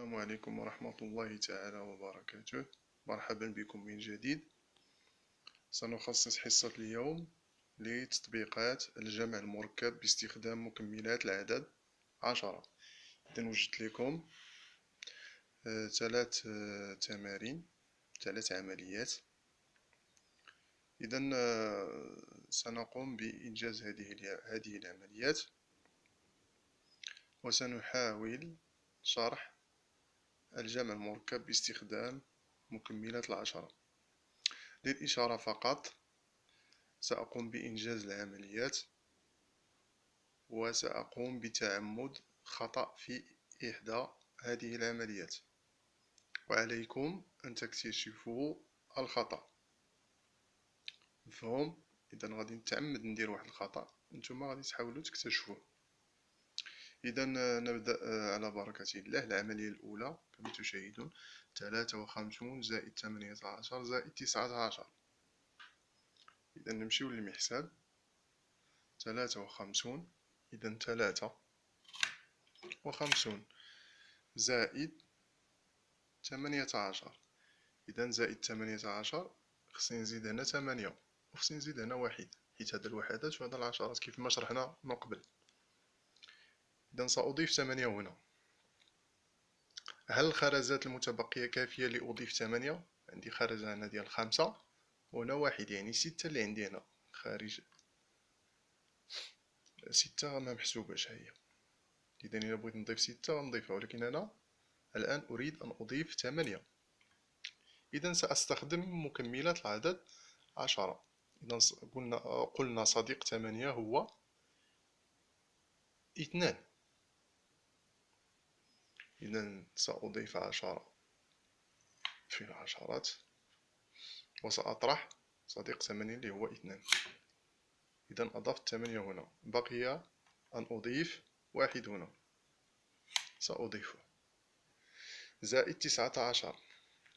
السلام عليكم ورحمة الله تعالى وبركاته. مرحبا بكم من جديد. سنخصص حصة اليوم لتطبيقات الجمع المركب باستخدام مكملات العدد 10. إذا وجدت لكم ثلاث تمارين، ثلاث عمليات. إذا سنقوم بإنجاز هذه العمليات، وسنحاول شرح الجمع المركب باستخدام مكملات العشرة. للإشارة فقط سأقوم بإنجاز العمليات، وسأقوم بتعمد خطأ في إحدى هذه العمليات، وعليكم أن تكتشفوا الخطأ. مفهوم؟ إذا غادي نتعمد ندير واحد الخطأ، نتوما غادي تحاولوا تكتشفوه. إذا نبدأ على بركة الله. العملية الأولى كما تشاهدون 53 زائد 18 زائد 19. إذا نمشيو للمحساب. 53 إذا 53 زائد 18. إذا زائد 18 خصني نزيد هنا 8 وخصني نزيد هنا واحد، حيت هذا الوحدات وهذا العشرات كيف ما شرحنا من قبل. إذا سأضيف 8 هنا. هل الخرزات المتبقية كافية لأضيف 8؟ عندي خرزة هنا ديال 5 وهنا واحد، يعني 6 اللي عندي هنا خارج. 6 ما محسوباش هي. إذا إلا بغيت نضيف 6 غنضيفها، ولكن أنا الآن أريد أن أضيف 8. إذا سأستخدم مكملات العدد 10. إذا قلنا صديق 8 هو 2. إذا سأضيف 10 في العشرات، وسأطرح صديق 8 اللي هو 2. إذا أضفت 8 هنا، بقي أن أضيف واحد هنا، سأضيفه. زائد 19.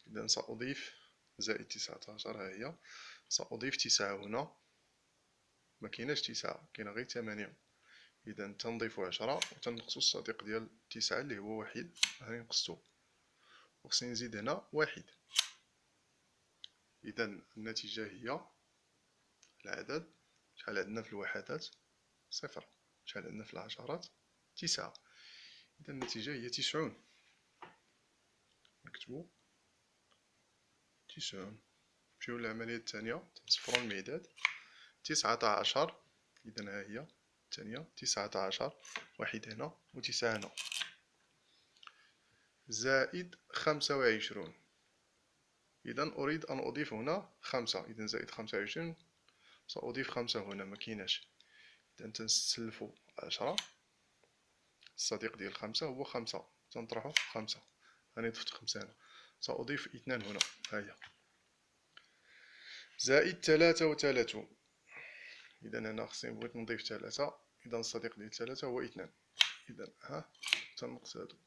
إذا سأضيف زائد 19، ها هي. سأضيف 9 هنا، ما كايناش 9، كاين غير 8. إذا تنضيف 10 وتنقصو الصديق ديال 9 اللي هو واحد، هاني نقصتو، وخصني نزيد هنا واحد. إذا النتيجة هي العدد. شحال عندنا في الوحدات؟ 0. شحال عندنا في العشرات؟ 9. إذا النتيجة هي 90. نكتبو 90. نمشيو للعملية الثانية. تنصفرو المعداد. 19. إذا ها هي الثانية. 19 واحد هنا و9 هنا. زائد 25. إذا أريد أن أضيف هنا 5. إذا زائد 25 سأضيف 5 هنا، ما كايناش. إذا تنسلفو 10. الصديق ديال 5 هو 5، تنطرحو 5. هاني ضفت 5 هنا. سأضيف 2 هنا، ها هي. زائد 33. إذا هنا خصني بغيت نضيف 3. إذا الصديق ديال 3 هو 2. إذا ها تنقص هادو.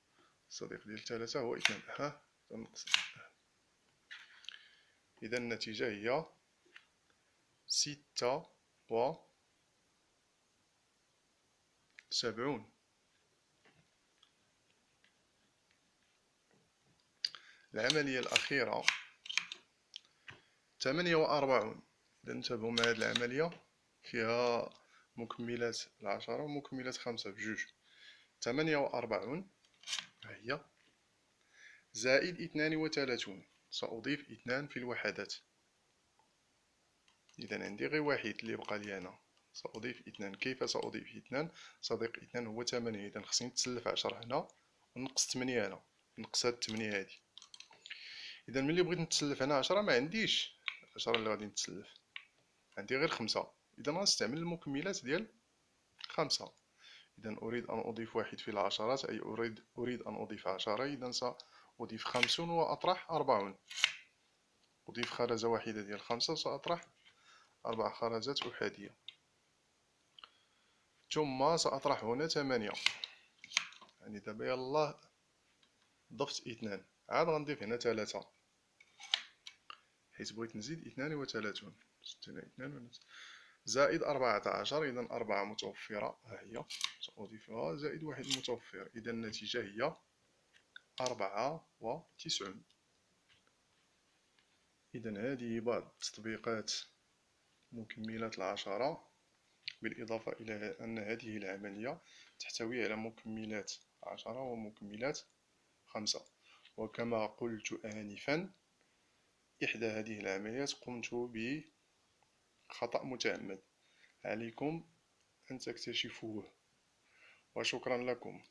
الصديق ديال 3 هو 2، ها تنقص. إذا النتيجة هي 76. العملية الأخيرة 48. إذا انتبهوا مع هذه العملية، فيها مكملات العشرة ومكملات 5 بجوج. 48 ها هي زائد 32. سأضيف 2 في الوحدات. إذا عندي غير واحد اللي بقى لي هنا، سأضيف 2. كيف سأضيف 2؟ صديق 2 هو 8. إذا خصني نتسلف 10 هنا ونقص 8 هنا، نقص هاد 8 هادي. إذا ملي بغيت نتسلف هنا 10 ما عنديش 10 اللي غادي نتسلف، عندي غير 5. إذا غنستعمل المكملات ديال 5. إذا أريد أن أضيف واحد في العشرات، أي أريد أن أضيف 10. إذا سأضيف 50 وأطرح 40. أضيف خرزة واحدة ديال 5 وسأطرح 4 خرزات أحادية. ثم سأطرح هنا 8. يعني دابا يلاه ضفت 2، عاد غنضيف هنا 3 حيت بغيت نزيد 32. زائد 14. إذا 4 متوفرة، ها هي سأضيفها، زائد 1 متوفر. إذا النتيجة هي 94. إذا هذه بعض تطبيقات مكملات العشرة، بالإضافة إلى أن هذه العملية تحتوي على مكملات 10 ومكملات 5. وكما قلت آنفا، إحدى هذه العمليات قمت بخطأ متعمد، عليكم أن تكتشفوه. وشكرا لكم.